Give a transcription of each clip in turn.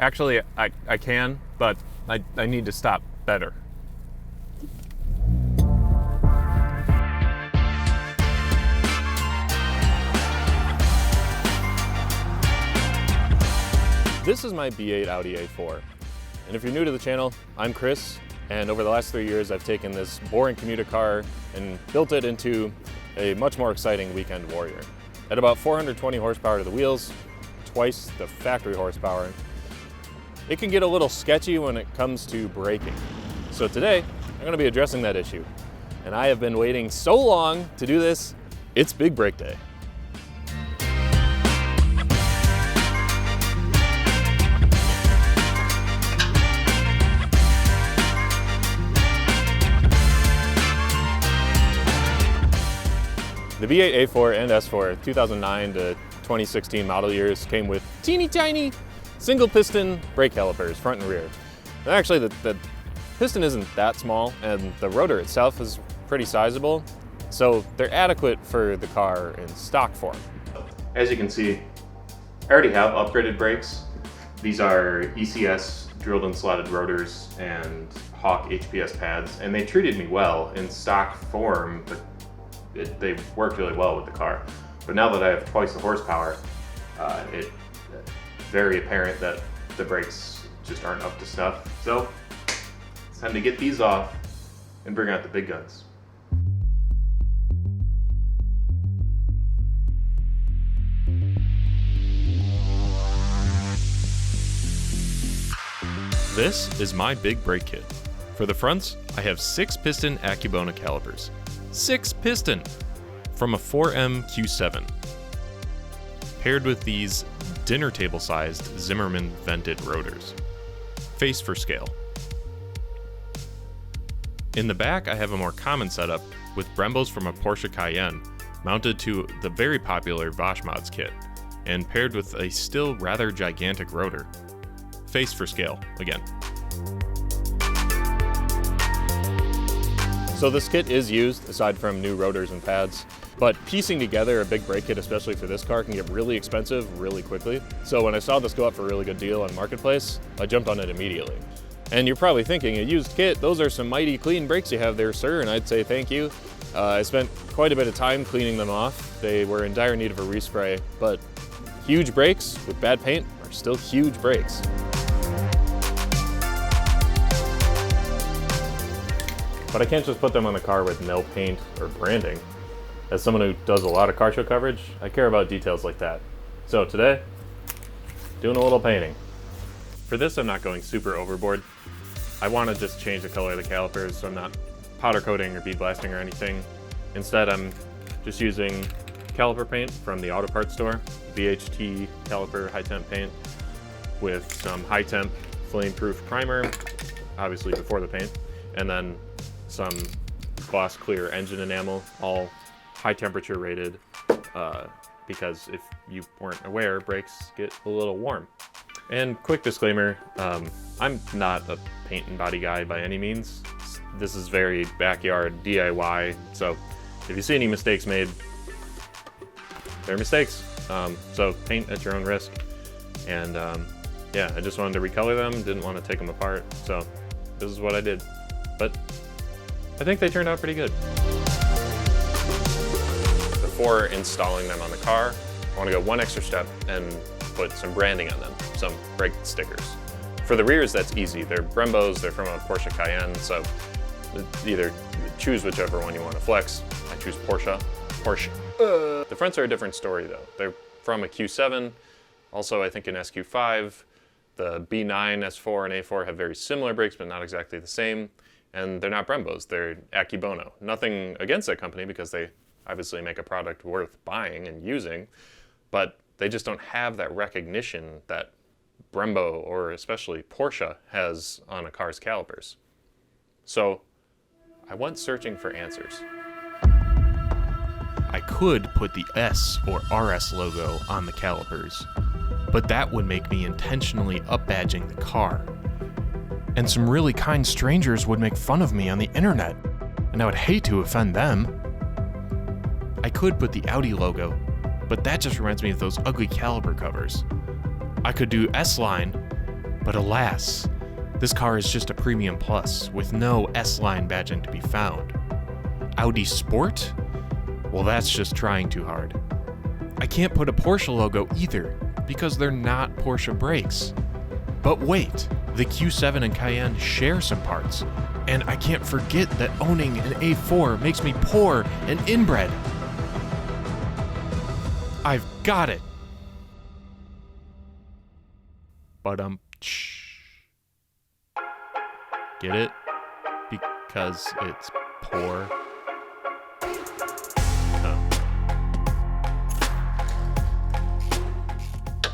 Actually, I can, but I need to stop better. This is my B8 Audi A4, and if you're new to the channel, I'm Chris, and over the last 3 years I've taken this boring commuter car and built it into a much more exciting weekend warrior. At about 420 horsepower to the wheels, twice the factory horsepower, it can get a little sketchy when it comes to braking. So today, I'm going to be addressing that issue, and I have been waiting so long to do this, it's big brake day. The V8 A4 and S4 2009 to 2016 model years came with teeny tiny single piston brake calipers, front and rear. And actually the piston isn't that small and the rotor itself is pretty sizable, so they're adequate for the car in stock form. As you can see, I already have upgraded brakes. These are ECS drilled and slotted rotors and Hawk HPS pads, and they treated me well in stock form. They worked really well with the car. But now that I have twice the horsepower, it's very apparent that the brakes just aren't up to snuff. So it's time to get these off and bring out the big guns. This is my big brake kit. For the fronts, I have 6-piston Acubona calipers. 6-piston from a 4M Q7, paired with these dinner table sized Zimmermann vented rotors, face for scale. In the back I have a more common setup with Brembos from a Porsche Cayenne mounted to the very popular Voshmods kit and paired with a still rather gigantic rotor, face for scale again. So this kit is used, aside from new rotors and pads, but piecing together a big brake kit, especially for this car, can get really expensive really quickly. So when I saw this go up for a really good deal on Marketplace, I jumped on it immediately. And you're probably thinking, a used kit, those are some mighty clean brakes you have there, sir, and I'd say thank you. I spent quite a bit of time cleaning them off. They were in dire need of a respray, but huge brakes with bad paint are still huge brakes. But I can't just put them on the car with no paint or branding. As someone who does a lot of car show coverage, I care about details like that. So today, doing a little painting. For this, I'm not going super overboard. I want to just change the color of the calipers, so I'm not powder coating or bead blasting or anything. Instead, I'm just using caliper paint from the auto parts store, VHT caliper high temp paint, with some high temp flame proof primer, obviously before the paint, and then some gloss clear engine enamel, all high temperature rated, because if you weren't aware, brakes get a little warm. And quick disclaimer, I'm not a paint and body guy by any means. This is very backyard DIY, so if you see any mistakes made, they're mistakes. So paint at your own risk. And yeah, I just wanted to recolor them, didn't want to take them apart, so this is what I did. But I think they turned out pretty good. Before installing them on the car, I want to go one extra step and put some branding on them, some brake stickers. For the rears, that's easy. They're Brembos, they're from a Porsche Cayenne, so either choose whichever one you want to flex. I choose Porsche. The fronts are a different story though. They're from a Q7, also I think an SQ5. The B9, S4, and A4 have very similar brakes, but not exactly the same. And they're not Brembos, they're Acubona. Nothing against that company because they obviously make a product worth buying and using, but they just don't have that recognition that Brembo or especially Porsche has on a car's calipers. So I went searching for answers. I could put the S or RS logo on the calipers, but that would make me intentionally up-badging the car. And some really kind strangers would make fun of me on the internet, and I would hate to offend them. I could put the Audi logo, but that just reminds me of those ugly caliper covers. I could do S-Line, but alas, this car is just a Premium Plus with no S-Line badging to be found. Audi Sport? Well, that's just trying too hard. I can't put a Porsche logo either, because they're not Porsche brakes. But wait, the Q7 and Cayenne share some parts, and I can't forget that owning an A4 makes me poor and inbred. I've got it! Get it? Because it's poor. Oh.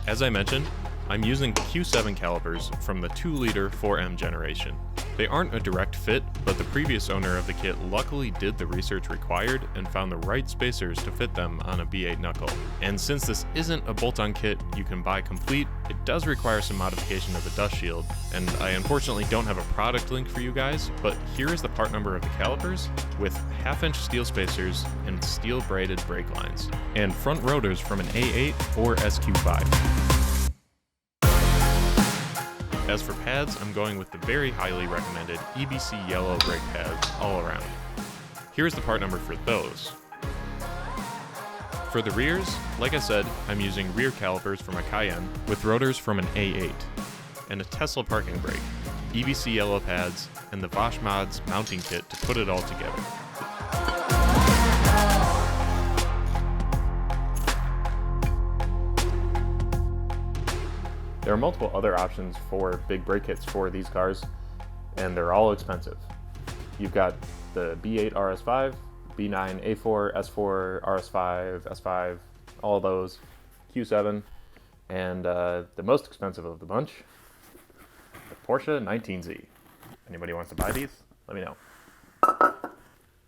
As I mentioned, I'm using Q7 calipers from the 2-liter 4M generation. They aren't a direct fit, but the previous owner of the kit luckily did the research required and found the right spacers to fit them on a B8 knuckle. And since this isn't a bolt-on kit you can buy complete, it does require some modification of the dust shield, and I unfortunately don't have a product link for you guys, but here is the part number of the calipers with 1/2-inch steel spacers and steel braided brake lines, and front rotors from an A8 or SQ5. As for pads, I'm going with the very highly recommended EBC yellow brake pads all around. Here's the part number for those. For the rears, like I said, I'm using rear calipers from a Cayenne with rotors from an A8, and a Tesla parking brake, EBC yellow pads, and the Bosch Mods mounting kit to put it all together. There are multiple other options for big brake kits for these cars, and they're all expensive. You've got the B8 RS5, B9 A4, S4, RS5, S5, all those, Q7, and the most expensive of the bunch, the Porsche 19Z. Anybody wants to buy these? Let me know.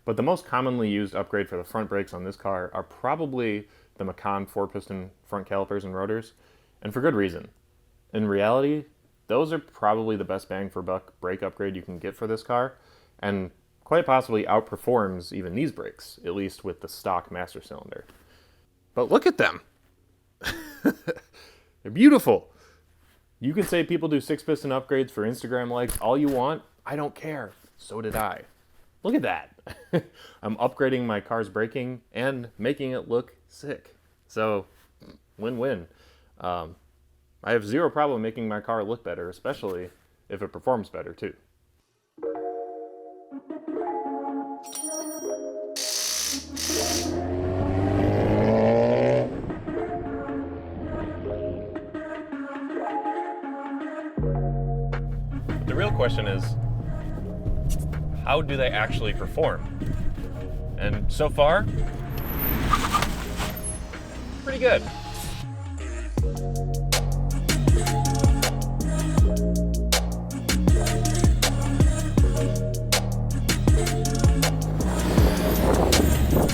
But the most commonly used upgrade for the front brakes on this car are probably the Macan 4-piston front calipers and rotors, and for good reason. In reality, those are probably the best bang for buck brake upgrade you can get for this car, and quite possibly outperforms even these brakes, at least with the stock master cylinder. But look at them! They're beautiful! You can say people do 6-piston upgrades for Instagram likes all you want. I don't care. So did I. Look at that! I'm upgrading my car's braking and making it look sick. So, win-win. I have zero problem making my car look better, especially if it performs better too. The real question is, how do they actually perform? And so far, pretty good.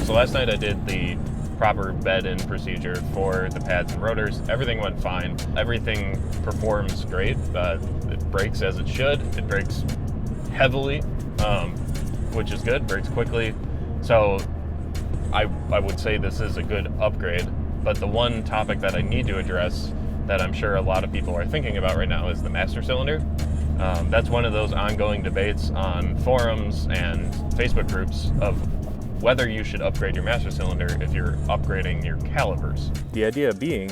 So last night I did the proper bed-in procedure for the pads and rotors. Everything went fine. Everything performs great. It brakes as it should. It brakes heavily, which is good. Brakes quickly. So I would say this is a good upgrade. But the one topic that I need to address that I'm sure a lot of people are thinking about right now is the master cylinder. That's one of those ongoing debates on forums and Facebook groups of whether you should upgrade your master cylinder if you're upgrading your calipers. The idea being,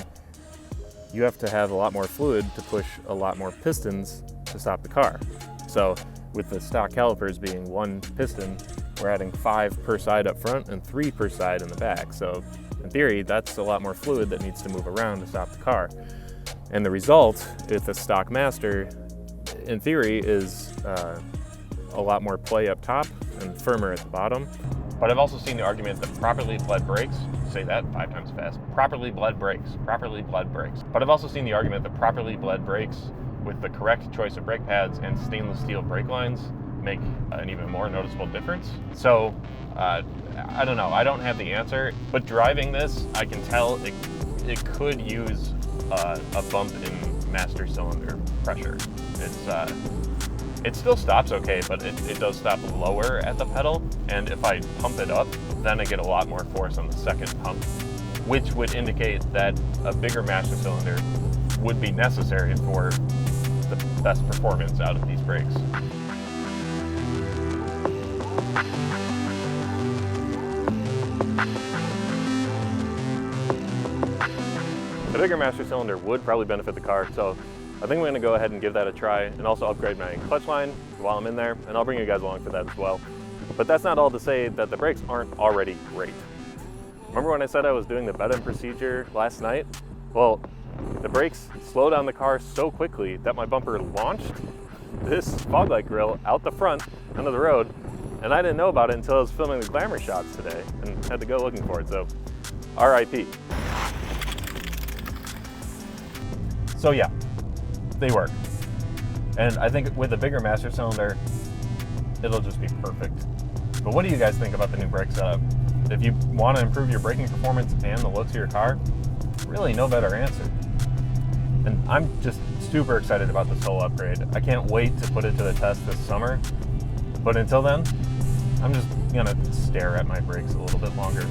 you have to have a lot more fluid to push a lot more pistons to stop the car. So with the stock calipers being 1 piston, we're adding 5 per side up front and 3 per side in the back. So in theory, that's a lot more fluid that needs to move around to stop the car. And the result with the stock master, in theory, is a lot more play up top and firmer at the bottom. But I've also seen the argument that properly bled brakes, say that 5 times fast, properly bled brakes. But I've also seen the argument that properly bled brakes with the correct choice of brake pads and stainless steel brake lines make an even more noticeable difference. So, I don't know, I don't have the answer, but driving this, I can tell it could use a bump in master cylinder pressure. It still stops okay, but it does stop lower at the pedal, and if I pump it up, then I get a lot more force on the second pump. which would indicate that a bigger master cylinder would be necessary for the best performance out of these brakes. The bigger master cylinder would probably benefit the car, so I think I'm going to go ahead and give that a try and also upgrade my clutch line while I'm in there, and I'll bring you guys along for that as well. But that's not all to say that the brakes aren't already great. Remember when I said I was doing the bed-in procedure last night? Well, the brakes slowed down the car so quickly that my bumper launched this fog light grill out the front onto the road, and I didn't know about it until I was filming the glamour shots today and had to go looking for it, so RIP. So yeah, they work. And I think with a bigger master cylinder, it'll just be perfect. But what do you guys think about the new brake setup? If you want to improve your braking performance and the looks of your car, really no better answer. And I'm just super excited about this whole upgrade. I can't wait to put it to the test this summer. But until then, I'm just gonna stare at my brakes a little bit longer.